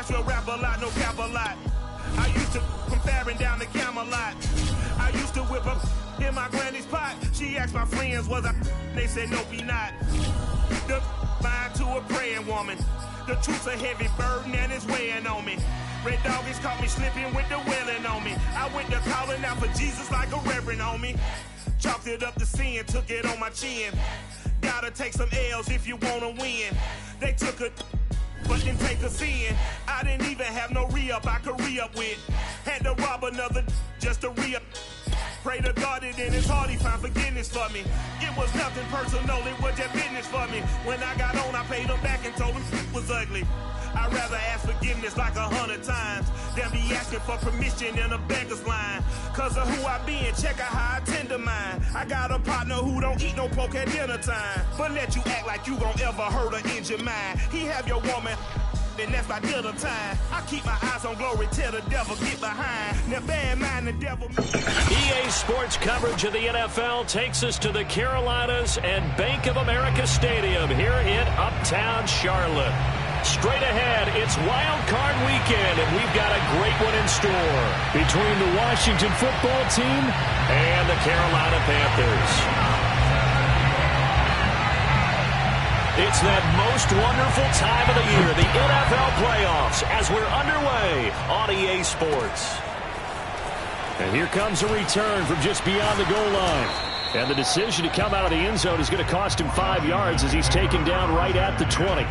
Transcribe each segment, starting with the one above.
will rap a lot, no cap a lot. I used to from Farron down to Camelot. I used to whip up in my granny's pot. She asked my friends, was I? They said, nope, he not. The line to a praying woman. The truth's a heavy burden and it's weighing on me. Red doggies caught me slipping with the wailing on me. I went to calling out for Jesus like a reverend on me. Chalked it up to sin, took it on my chin. Gotta take some L's if you wanna win. They took a but didn't take a sin. I didn't even have no re-up I could re-up with. Had to rob another just to re-up. Pray to God that in his heart he found forgiveness for me. It was nothing personal, it was just business for me. When I got on, I paid him back and told him it was ugly. I'd rather ask forgiveness like 100 times than be asking for permission in a beggar's line. Cause of who I be and check out how I tend to mine. I got a partner who don't eat no pork at dinner time, but let you act like you gon' ever hurt or injure mine. He have your woman and that's by dinner time. I keep my eyes on glory till the devil get behind. Now bear in mind the devil. EA Sports coverage of the NFL takes us to the Carolinas and Bank of America Stadium here in Uptown Charlotte. Straight ahead, it's Wild Card Weekend, and we've got a great one in store between the Washington football team and the Carolina Panthers. It's that most wonderful time of the year, the NFL playoffs, as we're underway on EA Sports. And here comes a return from just beyond the goal line. And the decision to come out of the end zone is going to cost him 5 yards as he's taken down right at the 20.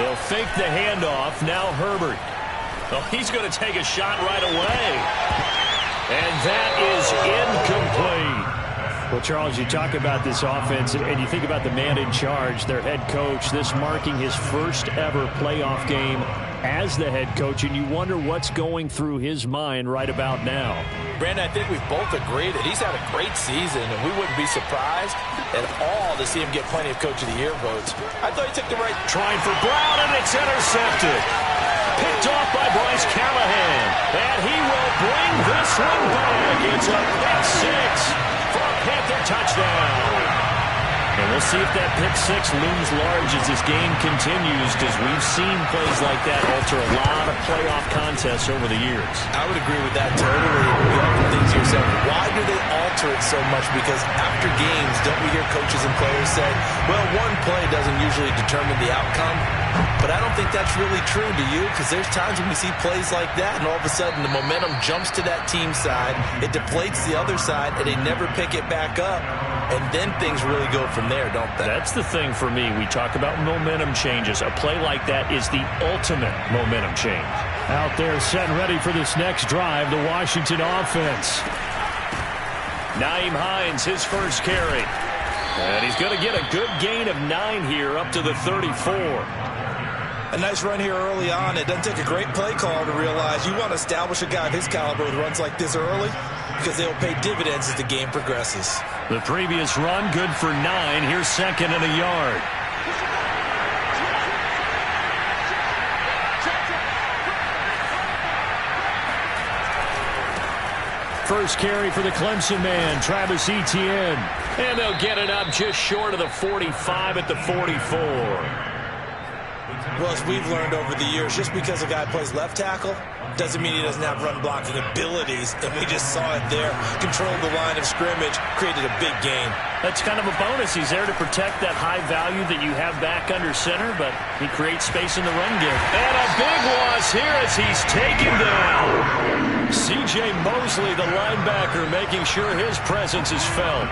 They'll fake the handoff. Now Herbert. Oh, he's going to take a shot right away. And that is incomplete. Well, Charles, you talk about this offense, and you think about the man in charge, their head coach, this marking his first ever playoff game as the head coach, and you wonder what's going through his mind right about now. Brandon, I think we both agree that he's had a great season, and we wouldn't be surprised at all to see him get plenty of Coach of the Year votes. I thought he took the right... Trying for Brown, and it's intercepted. Picked off by Bryce Callahan, and he will bring this one back. It's a pick six for a Panther touchdown. And we'll see if that pick six looms large as this game continues, because we've seen plays like that alter a lot of playoff contests over the years. I would agree with that totally. You often think to yourself, why do they alter it so much? Because after games, don't we hear coaches and players say, well, one play doesn't usually determine the outcome? But I don't think that's really true, do you? Because there's times when we see plays like that, and all of a sudden the momentum jumps to that team side, it deflates the other side, and they never pick it back up. And then things really go from there, don't they? That's the thing for me. We talk about momentum changes. A play like that is the ultimate momentum change. Out there set and ready for this next drive, the Washington offense. Nyheim Hines, his first carry. And he's going to get a good gain of 9 here up to the 34. A nice run here early on. It doesn't take a great play call to realize you want to establish a guy of his caliber with runs like this early, because they'll pay dividends as the game progresses. The previous run, good for 9. Here's second and a yard. First carry for the Clemson man, Travis Etienne. And they'll get it up just short of the 45 at the 44. Well, as we've learned over the years, just because a guy plays left tackle doesn't mean he doesn't have run blocking abilities, and we just saw it there. Controlled the line of scrimmage, created a big gain. That's kind of a bonus. He's there to protect that high value that you have back under center, but he creates space in the run game. And a big loss here as he's taken down. C.J. Mosley, the linebacker, making sure his presence is felt.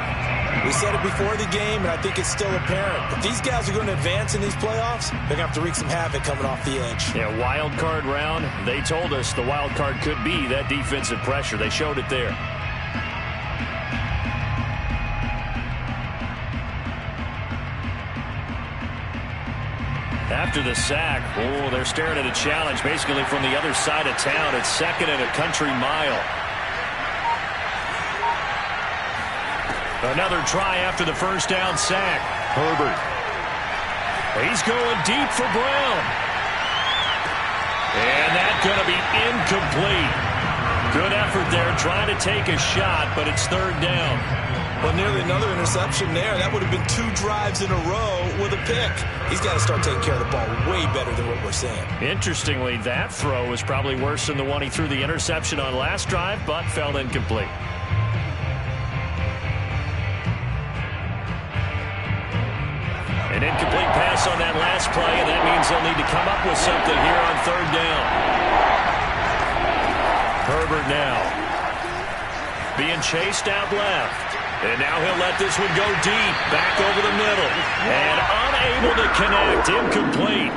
We said it before the game, and I think it's still apparent. If these guys are going to advance in these playoffs, they're going to have to wreak some havoc coming off the edge. Yeah, wild card round. They told us the wild card could be that defensive pressure. They showed it there. After the sack, oh, they're staring at a challenge basically from the other side of town. It's second and a country mile. Another try after the first down sack. Herbert. He's going deep for Brown. And that's going to be incomplete. Good effort there, trying to take a shot, but it's third down. Well, nearly another interception there. That would have been 2 drives in a row with a pick. He's got to start taking care of the ball way better than what we're seeing. Interestingly, that throw was probably worse than the one he threw the interception on last drive, but fell incomplete. An incomplete pass on that last play, and that means they'll need to come up with something here on third down. Herbert now being chased out left. And now he'll let this one go deep, back over the middle. And unable to connect, incomplete.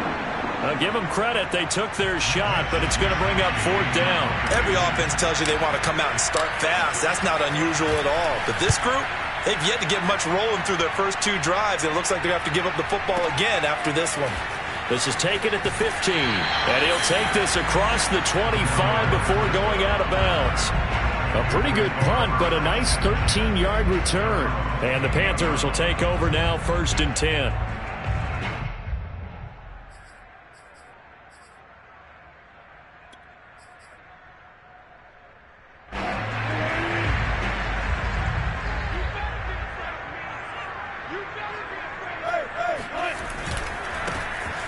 I'll give them credit, they took their shot, but it's going to bring up fourth down. Every offense tells you they want to come out and start fast. That's not unusual at all. But this group, they've yet to get much rolling through their first 2 drives. It looks like they're going to have to give up the football again after this one. This is taken at the 15, and he'll take this across the 25 before going out of bounds. A pretty good punt, but a nice 13-yard return. And the Panthers will take over now, 1st and 10.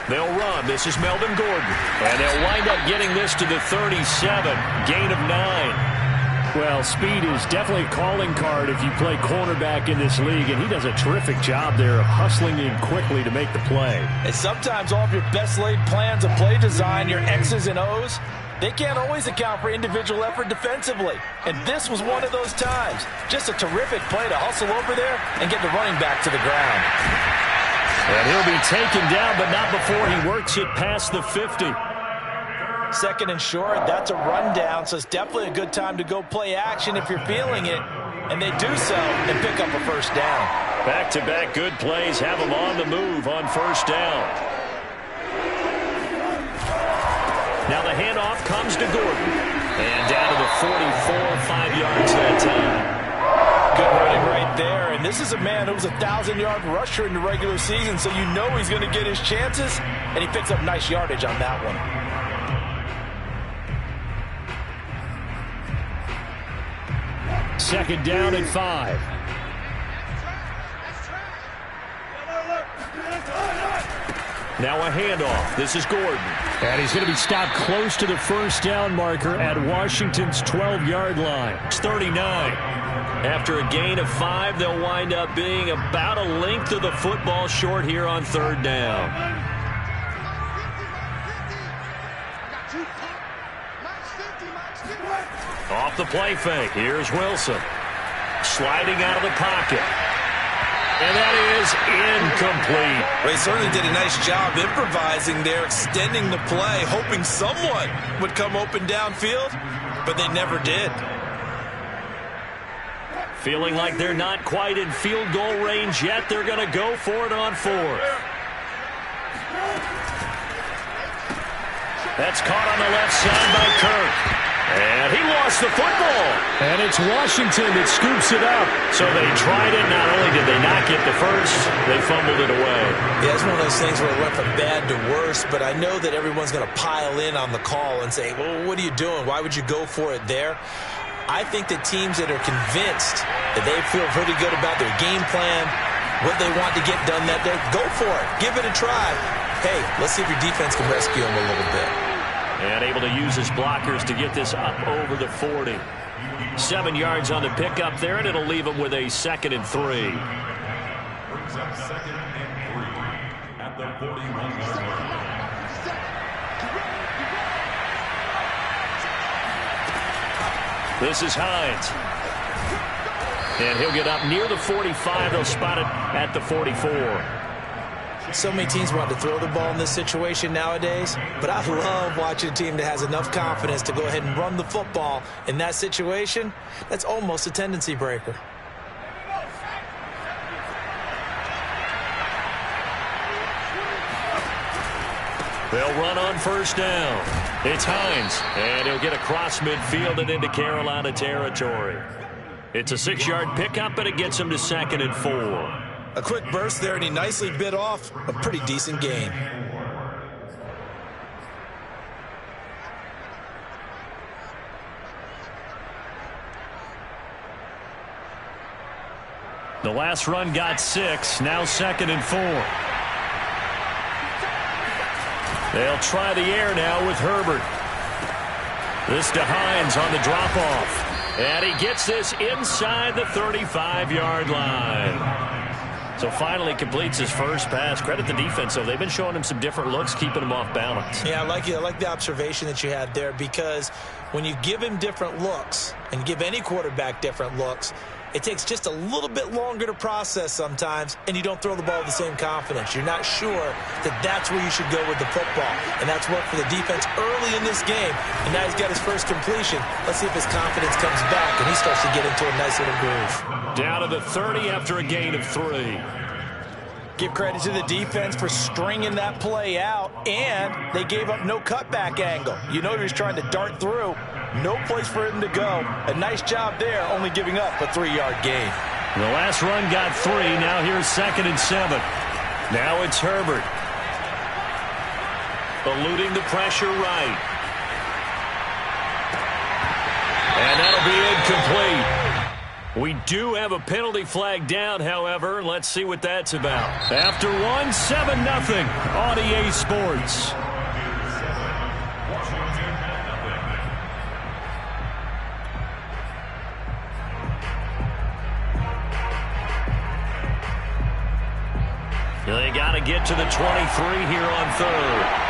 They'll run. This is Melvin Gordon. And they'll wind up getting this to the 37. Gain of 9. Well, speed is definitely a calling card if you play cornerback in this league, and he does a terrific job there of hustling in quickly to make the play. And sometimes all of your best laid plans of play design, your X's and O's, they can't always account for individual effort defensively. And this was one of those times. Just a terrific play to hustle over there and get the running back to the ground. And he'll be taken down, but not before he works it past the 50. 2nd and short, that's a rundown, so it's definitely a good time to go play action if you're feeling it. And they do so and pick up a first down. Back-to-back good plays have them on the move on first down. Now the handoff comes to Gordon. And down to the 44, 5 yards that time. Good running right there. And this is a man who was a 1,000-yard rusher in the regular season, so you know he's going to get his chances. And he picks up nice yardage on that one. 2nd down and 5. Now a handoff. This is Gordon. And he's going to be stopped close to the first down marker at Washington's 12-yard line. It's 39. After a gain of 5, they'll wind up being about a length of the football short here on third down. Off the play fake. Here's Wilson. Sliding out of the pocket. And that is incomplete. They certainly did a nice job improvising there, extending the play, hoping someone would come open downfield, but they never did. Feeling like they're not quite in field goal range yet, they're going to go for it on 4th. That's caught on the left side by Kirk. And he lost the football. And it's Washington that scoops it up. So they tried it. Not only did they not get the first, they fumbled it away. Yeah, it's one of those things where it went from bad to worse, but I know that everyone's going to pile in on the call and say, well, what are you doing? Why would you go for it there? I think that teams that are convinced that they feel pretty good about their game plan, what they want to get done that day, go for it. Give it a try. Hey, let's see if your defense can rescue them a little bit. And able to use his blockers to get this up over the 40. 7 yards on the pickup there, and it'll leave him with a 2nd and 3. Brings up 2nd and 3 at the 41-yard line. This is Hines. And he'll get up near the 45. They'll spot it at the 44. So many teams want to throw the ball in this situation nowadays, but I love watching a team that has enough confidence to go ahead and run the football. In that situation, that's almost a tendency breaker. They'll run on first down. It's Hines, and he'll get across midfield and into Carolina territory. It's a 6-yard pickup, and it gets him to 2nd and 4. A quick burst there, and he nicely bit off a pretty decent gain. The last run got 6. Now 2nd and 4. They'll try the air now with Herbert. This to Hines on the drop-off. And he gets this inside the 35-yard line. So finally completes his first pass. Credit the defense, though. They've been showing him some different looks, keeping him off balance. Yeah, I like the observation that you had there, because when you give him different looks and give any quarterback different looks, it takes just a little bit longer to process sometimes, and you don't throw the ball with the same confidence. You're not sure that that's where you should go with the football, and that's worked for the defense early in this game, and now he's got his first completion. Let's see if his confidence comes back, and he starts to get into a nice little groove. Down to the 30 after a gain of 3. Give credit to the defense for stringing that play out, and they gave up no cutback angle. You know he was trying to dart through. No place for him to go. A nice job there, only giving up a 3-yard gain. The last run got 3. Now here's 2nd and 7. Now it's Herbert. Eluding the pressure right. And that'll be incomplete. We do have a penalty flag down, however. Let's see what that's about. After 1, 7-0 on EA Sports. They got to get to the 23 here on 3rd.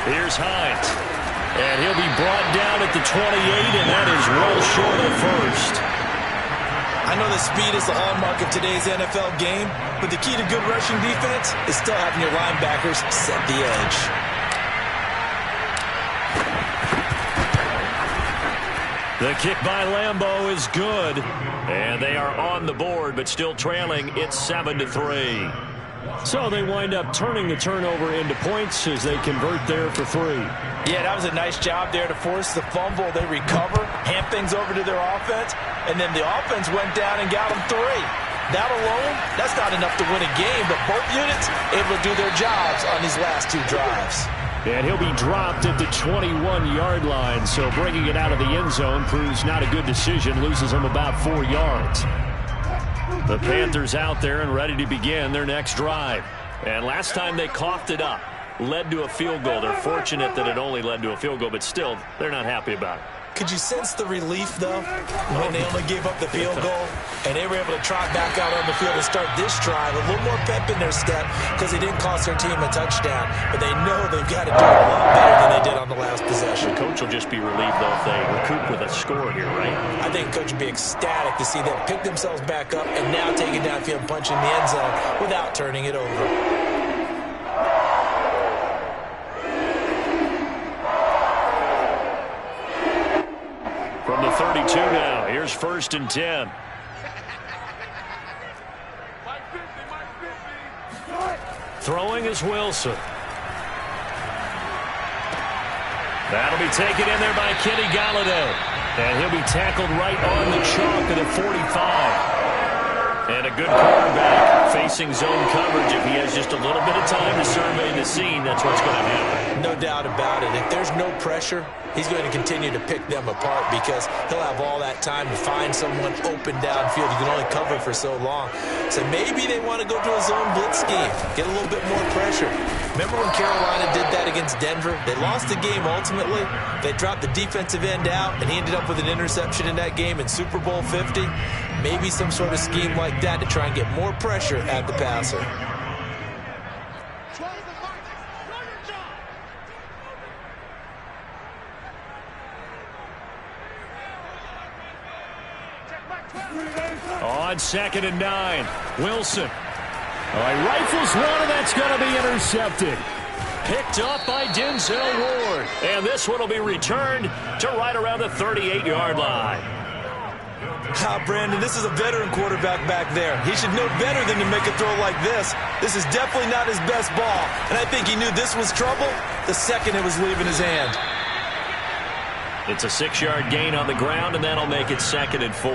Here's Hines. And he'll be brought down at the 28, and that is well short of first. I know that speed is the hallmark of today's NFL game, but the key to good rushing defense is still having your linebackers set the edge. The kick by Lambeau is good, and they are on the board, but still trailing. It's 7-3. So they wind up turning the turnover into points as they convert there for 3. Yeah, that was a nice job there to force the fumble. They recover, hand things over to their offense, and then the offense went down and got them 3. That alone, that's not enough to win a game, but both units able to do their jobs on these last 2 drives. And he'll be dropped at the 21-yard line, so bringing it out of the end zone proves not a good decision, loses him about 4 yards. The Panthers out there and ready to begin their next drive. And last time they coughed it up, led to a field goal. They're fortunate that it only led to a field goal, but still, they're not happy about it. Could you sense the relief, though, when they only gave up the field goal and they were able to trot back out on the field and start this drive? A little more pep in their step because they didn't cost their team a touchdown, but they know they've got to do it a lot better than they did on the last possession. Coach will just be relieved, though, if they recoup with a score here, right? I think Coach would be ecstatic to see them pick themselves back up and now take it downfield and punch in the end zone without turning it over. From the 32 now, here's 1st and 10. Throwing is Wilson. That'll be taken in there by Kenny Galladay. And he'll be tackled right on the chalk at the 45. And a good quarterback facing zone coverage. If he has just a little bit of time to survey the scene, that's what's going to happen. No doubt about it. If there's no pressure, he's going to continue to pick them apart because he'll have all that time to find someone open downfield. You can only cover for so long. So maybe they want to go to a zone blitz scheme, get a little bit more pressure. Remember when Carolina did that against Denver? They lost the game ultimately. They dropped the defensive end out, and he ended up with an interception in that game in Super Bowl 50. Maybe some sort of scheme like that to try and get more pressure at the passer. On 2nd and 9, Wilson. All right, rifles one, and that's going to be intercepted. Picked up by Denzel Ward. And this one will be returned to right around the 38-yard line. Brandon, this is a veteran quarterback back there. He should know better than to make a throw like this. This is definitely not his best ball. And I think he knew this was trouble the second it was leaving his hand. It's a 6-yard gain on the ground, and that'll make it 2nd and 4.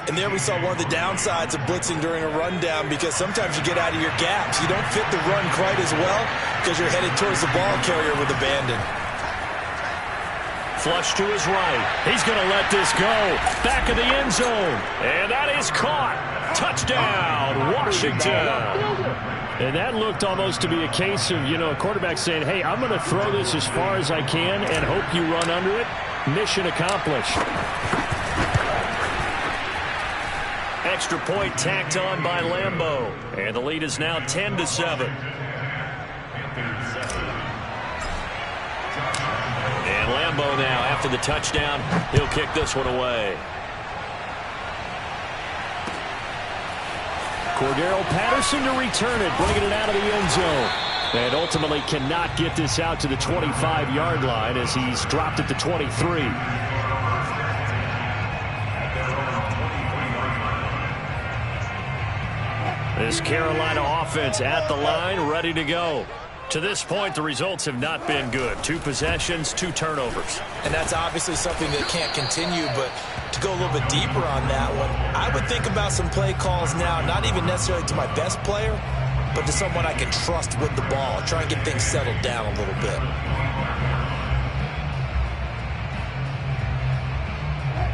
And there we saw one of the downsides of blitzing during a rundown because sometimes you get out of your gaps. You don't fit the run quite as well because you're headed towards the ball carrier with abandon. flush to his right. He's going to let this go. Back of the end zone. And that is caught. Touchdown, Washington. And that looked almost to be a case of, a quarterback saying, hey, I'm going to throw this as far as I can and hope you run under it. Mission accomplished. Extra point tacked on by Lambeau. And the lead is now 10-7. And Lambeau now, after the touchdown, he'll kick this one away. Cordero Patterson to return it, bringing it out of the end zone. And ultimately cannot get this out to the 25-yard line as he's dropped at the 23. This Carolina offense at the line, ready to go. To this point, the results have not been good. 2 possessions, 2 turnovers. And that's obviously something that can't continue, but to go a little bit deeper on that one, I would think about some play calls now, not even necessarily to my best player, but to someone I can trust with the ball. Try and get things settled down a little bit.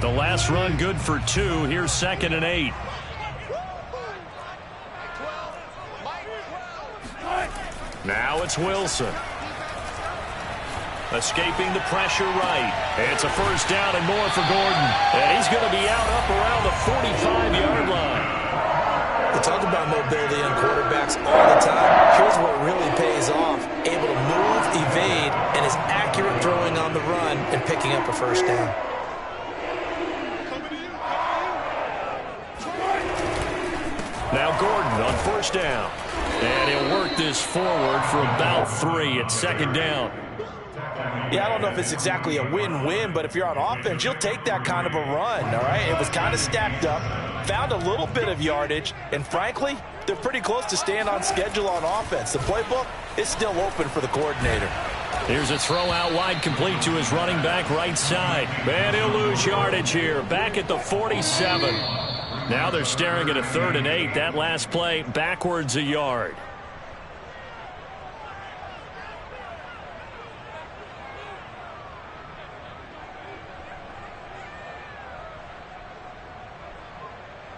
The last run good for 2. Here's 2nd and 8. Now it's Wilson. Escaping the pressure right. It's a first down and more for Gordon. And he's going to be out up around the 45-yard line. We talk about mobility on quarterbacks all the time. Here's what really pays off. Able to move, evade, and is accurate throwing on the run and picking up a first down. Now Gordon on first down. And he'll work this forward for about 3 at 2nd down. Yeah, I don't know if it's exactly a win-win, but if you're on offense, you'll take that kind of a run, all right? It was kind of stacked up, found a little bit of yardage, and frankly, they're pretty close to staying on schedule on offense. The playbook is still open for the coordinator. Here's a throw out wide, complete to his running back right side. And he'll lose yardage here, back at the 47. Now they're staring at a 3rd and 8. That last play backwards a yard.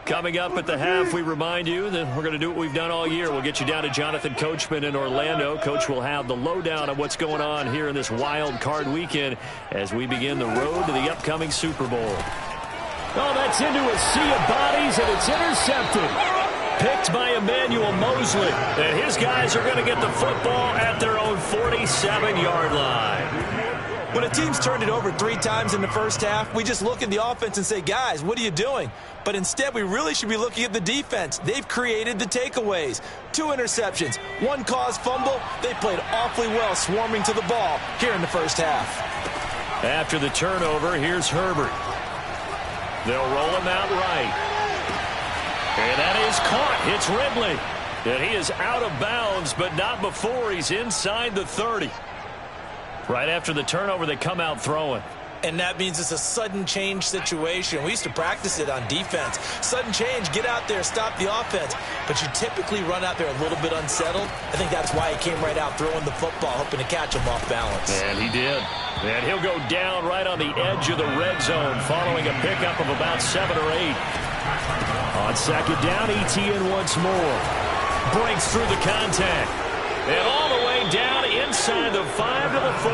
Coming up at the half, we remind you that we're going to do what we've done all year. We'll get you down to Jonathan Coachman in Orlando. Coach will have the lowdown on what's going on here in this wild card weekend as we begin the road to the upcoming Super Bowl. Oh, that's into a sea of bodies, and it's intercepted. Picked by Emmanuel Mosley. And his guys are going to get the football at their own 47-yard line. When a team's turned it over 3 times in the first half, we just look at the offense and say, guys, what are you doing? But instead, we really should be looking at the defense. They've created the takeaways. 2 interceptions, 1 caused fumble. They played awfully well swarming to the ball here in the first half. After the turnover, here's Herbert. They'll roll him out right. And that is caught. It's Ridley. And he is out of bounds, but not before he's inside the 30. Right after the turnover, they come out throwing. And that means it's a sudden change situation. We used to practice it on defense. Sudden change, get out there, stop the offense. But you typically run out there a little bit unsettled. I think that's why he came right out throwing the football, hoping to catch him off balance. And he did. And he'll go down right on the edge of the red zone following a pickup of about 7 or 8. On 2nd down, ETN once more. Breaks through the contact. And all the way down inside the 5 to the 4.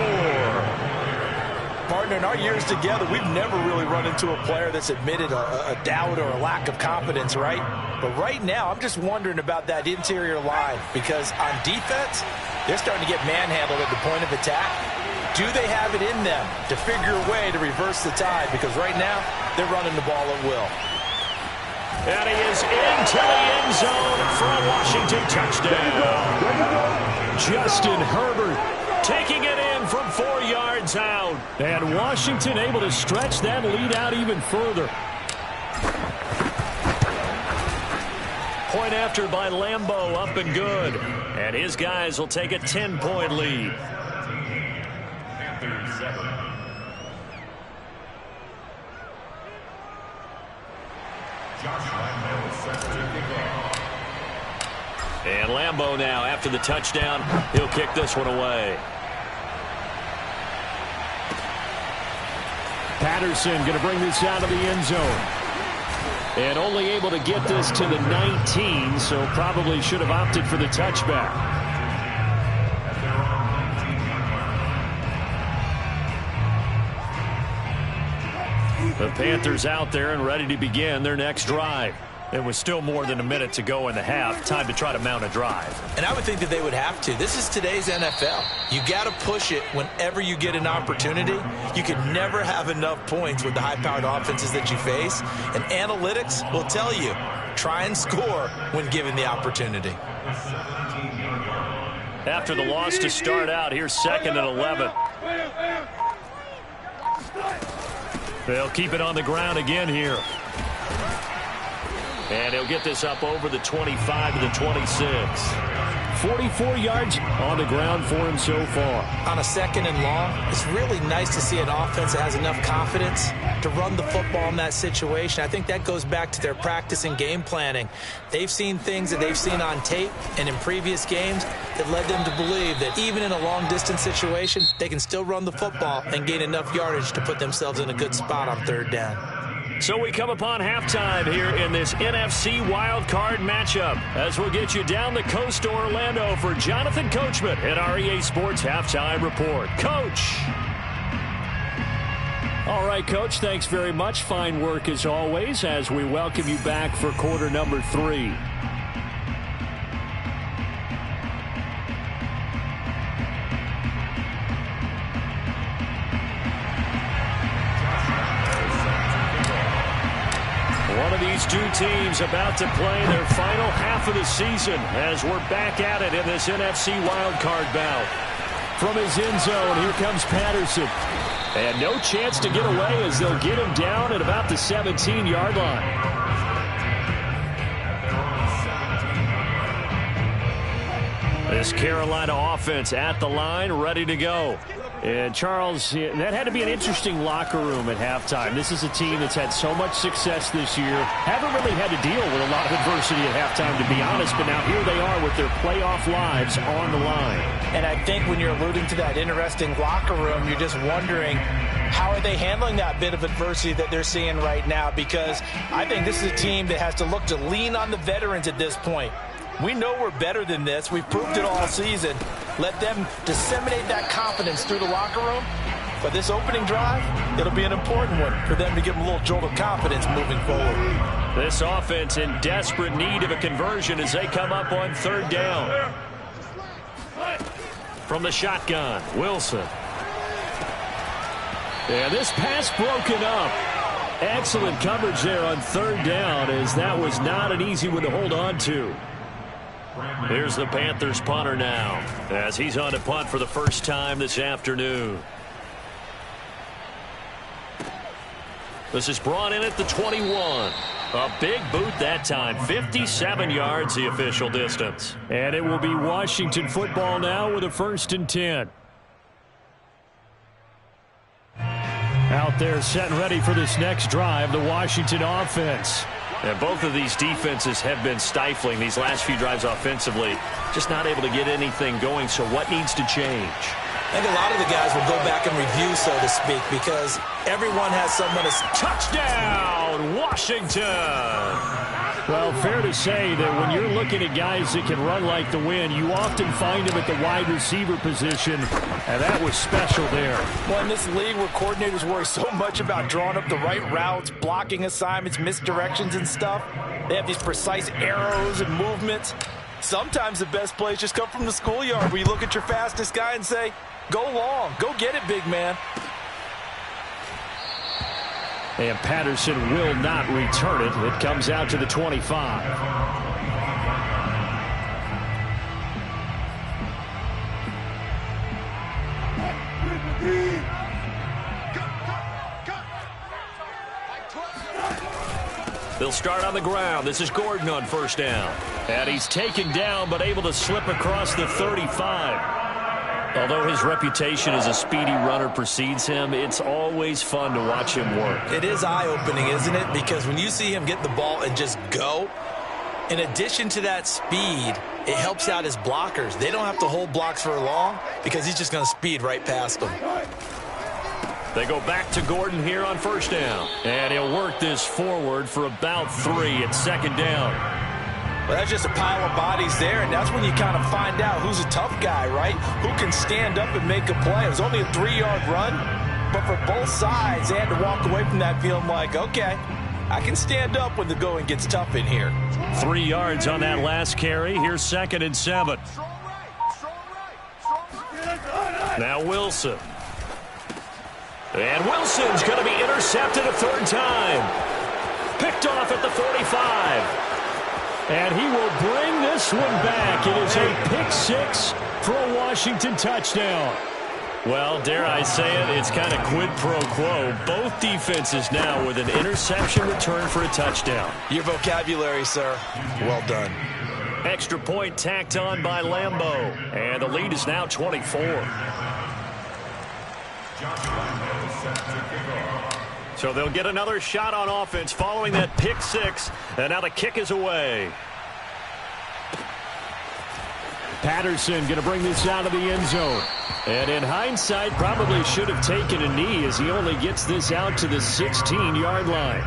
Partner, in our years together, we've never really run into a player that's admitted a doubt or a lack of confidence, right? But right now, I'm just wondering about that interior line because on defense, they're starting to get manhandled at the point of attack. Do they have it in them to figure a way to reverse the tide? Because right now, they're running the ball at will. And he is into the end zone for a Washington touchdown. Justin Herbert taking it in from 4 yards out. And Washington able to stretch that lead out even further. Point after by Lambeau, up and good. And his guys will take a 10-point lead. And Lambeau now, after the touchdown, he'll kick this one away. Patterson going to bring this out of the end zone. And only able to get this to the 19, so probably should have opted for the touchback. The Panthers out there and ready to begin their next drive. It was still more than a minute to go in the half. Time to try to mount a drive. And I would think that they would have to. This is today's NFL. You got to push it whenever you get an opportunity. You can never have enough points with the high-powered offenses that you face. And analytics will tell you, try and score when given the opportunity. After the loss to start out, here's 2nd and 11. They'll keep it on the ground again here. And he'll get this up over the 25 to the 26. 44 yards on the ground for him so far. On a 2nd and long, it's really nice to see an offense that has enough confidence to run the football in that situation. I think that goes back to their practice and game planning. They've seen things that they've seen on tape and in previous games that led them to believe that even in a long-distance situation, they can still run the football and gain enough yardage to put themselves in a good spot on 3rd down. So we come upon halftime here in this NFC Wild Card matchup as we'll get you down the coast to Orlando for Jonathan Coachman at our EA Sports Halftime Report. Coach! All right, Coach, thanks very much. Fine work as always as we welcome you back for quarter number 3. One of these two teams about to play their final half of the season as we're back at it in this NFC wildcard bout. From his end zone, here comes Patterson. And no chance to get away as they'll get him down at about the 17-yard line. This Carolina offense at the line, ready to go. And, Charles, that had to be an interesting locker room at halftime. This is a team that's had so much success this year. Haven't really had to deal with a lot of adversity at halftime, to be honest. But now here they are with their playoff lives on the line. And I think when you're alluding to that interesting locker room, you're just wondering, how are they handling that bit of adversity that they're seeing right now? Because I think this is a team that has to look to lean on the veterans at this point. We know we're better than this. We've proved it all season. Let them disseminate that confidence through the locker room. But this opening drive, it'll be an important one for them to give them a little jolt of confidence moving forward. This offense in desperate need of a conversion as they come up on 3rd down. From the shotgun, Wilson. And this pass broken up. Excellent coverage there on 3rd down as that was not an easy one to hold on to. Here's the Panthers punter now as he's on to punt for the first time this afternoon. This is brought in at the 21. A big boot that time. 57 yards the official distance. And it will be Washington football now with a 1st and 10. Out there set and ready for this next drive, the Washington offense. And both of these defenses have been stifling these last few drives offensively. Just not able to get anything going, so what needs to change? I think a lot of the guys will go back and review, so to speak, because everyone has someone to... Touchdown, Washington! Well, fair to say that when you're looking at guys that can run like the wind, you often find them at the wide receiver position, and that was special there. Well, in this league where coordinators worry so much about drawing up the right routes, blocking assignments, misdirections and stuff, they have these precise arrows and movements. Sometimes the best plays just come from the schoolyard where you look at your fastest guy and say, go long, go get it, big man. And Patterson will not return it. It comes out to the 25. They'll start on the ground. This is Gordon on 1st down. And he's taken down but able to slip across the 35. Although his reputation as a speedy runner precedes him, it's always fun to watch him work. It is eye-opening, isn't it? Because when you see him get the ball and just go, in addition to that speed, it helps out his blockers. They don't have to hold blocks for long because he's just going to speed right past them. They go back to Gordon here on first down. And he'll work this forward for about 3 at second down. Well, that's just a pile of bodies there, and that's when you kind of find out who's a tough guy, right? Who can stand up and make a play. It was only a 3-yard run, but for both sides, they had to walk away from that feeling like, okay, I can stand up when the going gets tough in here. 3 yards on that last carry. Here's 2nd and 7. Now Wilson. And Wilson's going to be intercepted a 3rd time. Picked off at the 45. And he will bring this one back. It is a pick 6 for a Washington touchdown. Well, dare I say it, it's kind of quid pro quo. Both defenses now with an interception return for a touchdown. Your vocabulary, sir. Well done. Extra point tacked on by Lambo. And the lead is now 24. So they'll get another shot on offense following that pick 6. And now the kick is away. Patterson going to bring this out of the end zone. And in hindsight, probably should have taken a knee as he only gets this out to the 16-yard line.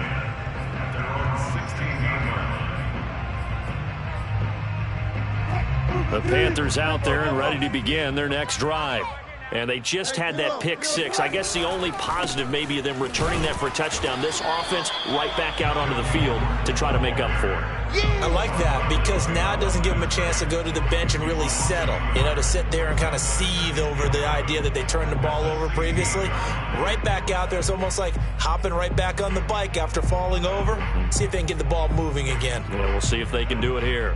The Panthers out there and ready to begin their next drive. And they just had that pick 6. I guess the only positive maybe of them returning that for a touchdown. This offense right back out onto the field to try to make up for it. I like that because now it doesn't give them a chance to go to the bench and really settle. You know, to sit there and kind of seethe over the idea that they turned the ball over previously. Right back out there. It's almost like hopping right back on the bike after falling over. See if they can get the ball moving again. Yeah, we'll see if they can do it here.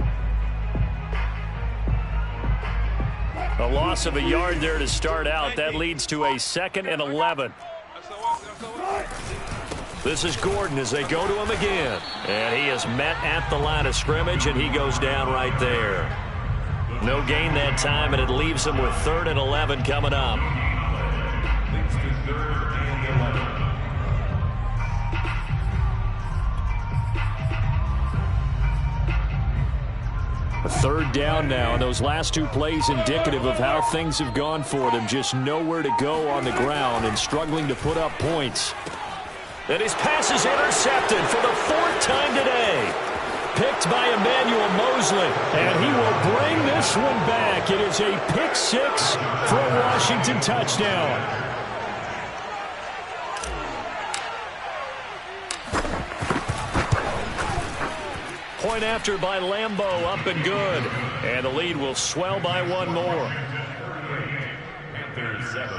A loss of a yard there to start out. That leads to a 2nd and 11. This is Gordon as they go to him again. And he is met at the line of scrimmage, and he goes down right there. No gain that time, and it leaves him with 3rd and 11 coming up. A 3rd down now, and those last 2 plays indicative of how things have gone for them. Just nowhere to go on the ground and struggling to put up points. And his pass is intercepted for the 4th time today. Picked by Emmanuel Mosley, and he will bring this one back. It is a pick 6 for a Washington touchdown. Point after by Lambo, up and good. And the lead will swell by 1 more. Panthers 7.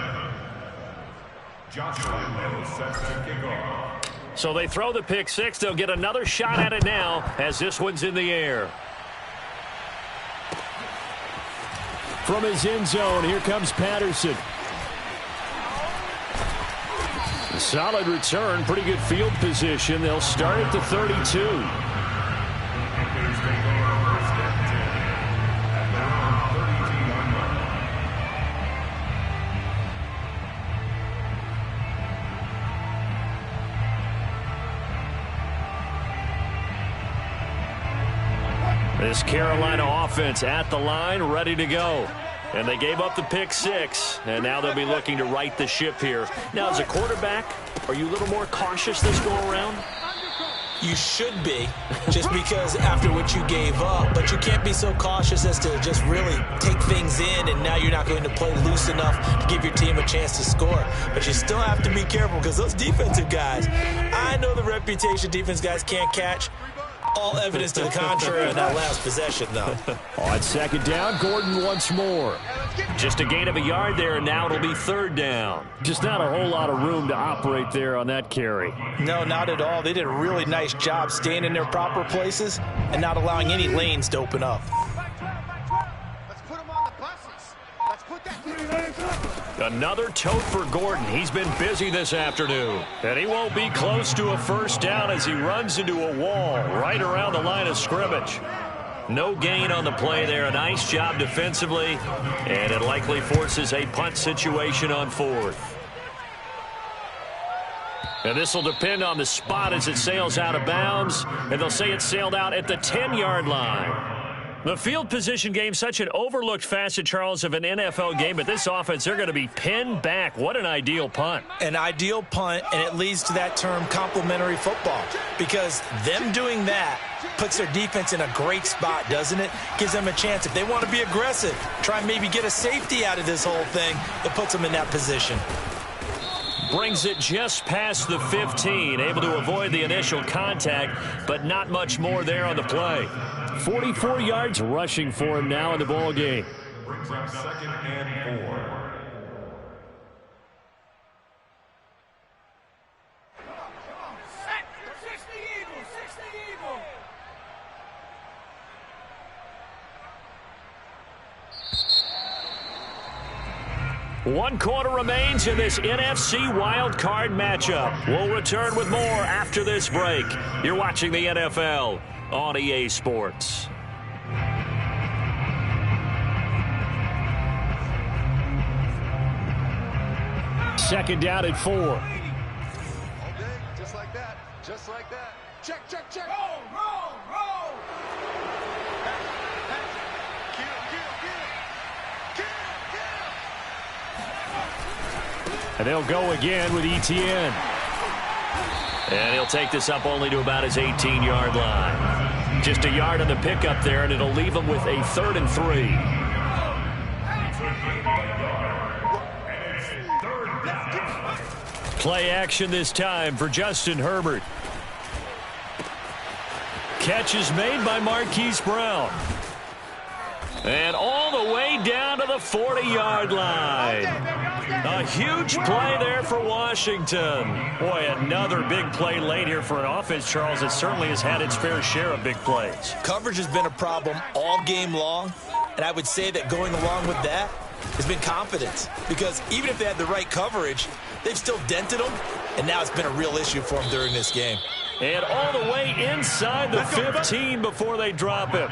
Joshua Lambo sets to kick off. So they throw the pick 6. They'll get another shot at it now as this one's in the air. From his end zone, here comes Patterson. Solid return, pretty good field position. They'll start at the 32. This Carolina offense at the line, ready to go. And they gave up the pick 6, and now they'll be looking to right the ship here. Now, as a quarterback, are you a little more cautious this go around? You should be, just because after what you gave up. But you can't be so cautious as to just really take things in, and now you're not going to play loose enough to give your team a chance to score. But you still have to be careful because those defensive guys, I know the reputation defense guys can't catch. All evidence to the contrary in that last possession, though. On 2nd down, Gordon once more. Just a gain of a yard there, and now it'll be 3rd down. Just not a whole lot of room to operate there on that carry. No, not at all. They did a really nice job staying in their proper places and not allowing any lanes to open up. Let's put them on the buses. Let's put that. Another tote for Gordon. He's been busy this afternoon. And he won't be close to a 1st down as he runs into a wall right around the line of scrimmage. No gain on the play there. A nice job defensively. And it likely forces a punt situation on 4th. And this will depend on the spot as it sails out of bounds. And they'll say it sailed out at the 10-yard line. The field position game, such an overlooked facet, Charles, of an NFL game, but this offense, they're going to be pinned back. What an ideal punt. An ideal punt, and it leads to that term complementary football, because them doing that puts their defense in a great spot, doesn't it? Gives them a chance. If they want to be aggressive, try and maybe get a safety out of this whole thing, it puts them in that position. Brings it just past the 15, able to avoid the initial contact, but not much more there on the play. 44 yards rushing for him now in the ball game. Brings up 2nd and 4. One quarter remains in this NFC Wild Card matchup. We'll return with more after this break. You're watching the NFL on EA Sports. Second down at 4. All day, just like that. Just like that. Check, check, check. Roll, roll, roll. Kill, kill, kill. Kill, kill. And they'll go again with Etienne. And he'll take this up only to about his 18-yard line. Just a yard on the pickup there, and it'll leave him with a 3rd and 3. Play action this time for Justin Herbert. Catch is made by Marquise Brown. And all the way down to the 40-yard line. A huge play there for Washington. Boy, another big play late here for an offense, Charles, that certainly has had its fair share of big plays. Coverage has been a problem all game long, and I would say that going along with that has been confidence, because even if they had the right coverage, they've still dented them, and now it's been a real issue for them during this game. And all the way inside the 15 before they drop him.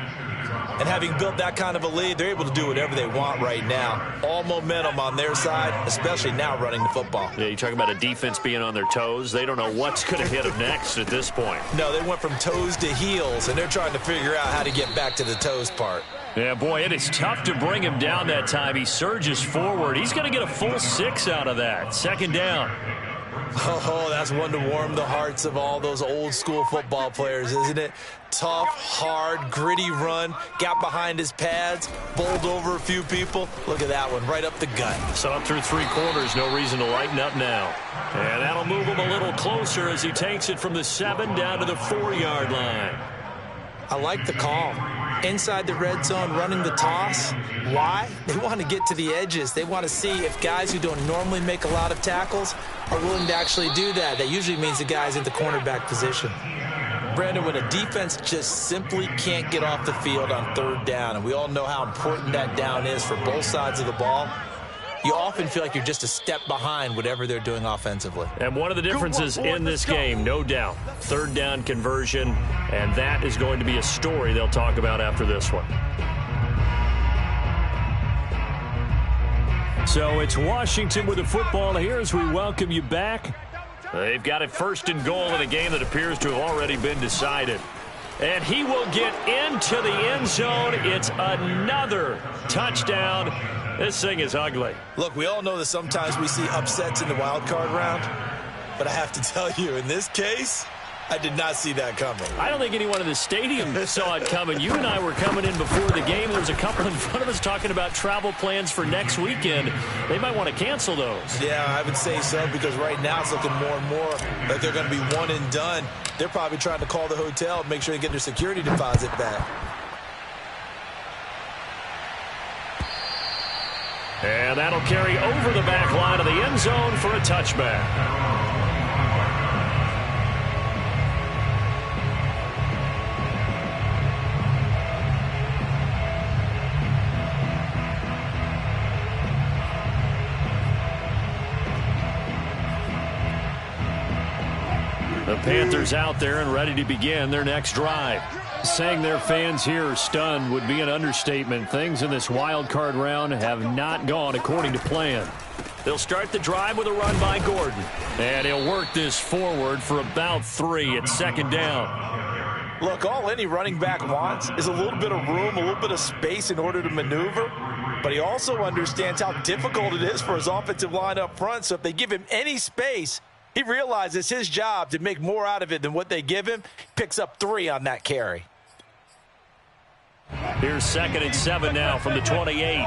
And having built that kind of a lead, they're able to do whatever they want right now. All momentum on their side, especially now running the football. Yeah, you talk about a defense being on their toes. They don't know what's going to hit them next at this point. No, they went from toes to heels, and they're trying to figure out how to get back to the toes part. Yeah, boy, it is tough to bring him down that time. He surges forward. He's going to get a full 6 out of that. Second down. Oh, that's one to warm the hearts of all those old-school football players, isn't it? Tough, hard, gritty run, got behind his pads, bowled over a few people. Look at that one, right up the gut. So up through 3 quarters, no reason to lighten up now. And that'll move him a little closer as he takes it from the 7 down to the 4-yard line. I like the call. Inside the red zone, running the toss. Why? They want to get to the edges. They want to see if guys who don't normally make a lot of tackles are willing to actually do that. That usually means the guy's in the cornerback position. Brandon, when a defense just simply can't get off the field on 3rd down, and we all know how important that down is for both sides of the ball, you often feel like you're just a step behind whatever they're doing offensively. And one of the differences in this game, no doubt, 3rd down conversion, and that is going to be a story they'll talk about after this one. So it's Washington with the football here as we welcome you back. They've got it 1st and goal in a game that appears to have already been decided. And he will get into the end zone. It's another touchdown. This thing is ugly. Look, we all know that sometimes we see upsets in the wild card round, but I have to tell you, in this case, I did not see that coming. I don't think anyone in the stadium saw it coming. You and I were coming in before the game. There was a couple in front of us talking about travel plans for next weekend. They might want to cancel those. Yeah, I would say so, because right now it's looking more and more like they're going to be one and done. They're probably trying to call the hotel and make sure they get their security deposit back. And that'll carry over the back line of the end zone for a touchback. The Panthers out there and ready to begin their next drive. Saying their fans here are stunned would be an understatement. Things in this wild card round have not gone according to plan. They'll start the drive with a run by Gordon. And he'll work this forward for about 3 at 2nd down. Look, all any running back wants is a little bit of room, a little bit of space in order to maneuver. But he also understands how difficult it is for his offensive line up front. So if they give him any space, he realizes it's his job to make more out of it than what they give him. Picks up 3 on that carry. Here's 2nd and 7 now from the 28.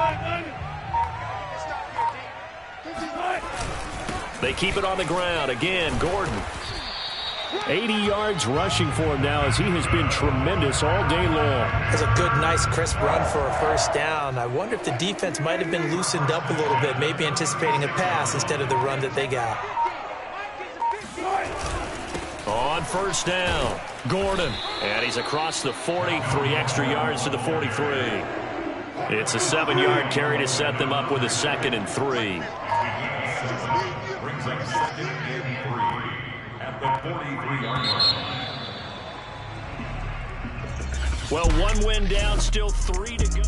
They keep it on the ground. Again, Gordon. 80 yards rushing for him now as he has been tremendous all day long. That's a good, nice, crisp run for a first down. I wonder if the defense might have been loosened up a little bit, maybe anticipating a pass instead of the run that they got. On first down, Gordon. And he's across the 40, 3 extra yards to the 43. It's a 7-yard carry to set them up with a 2nd and 3. Brings up 2nd and 3 at the 43-yard line. Well, 1 win down, still 3 to go.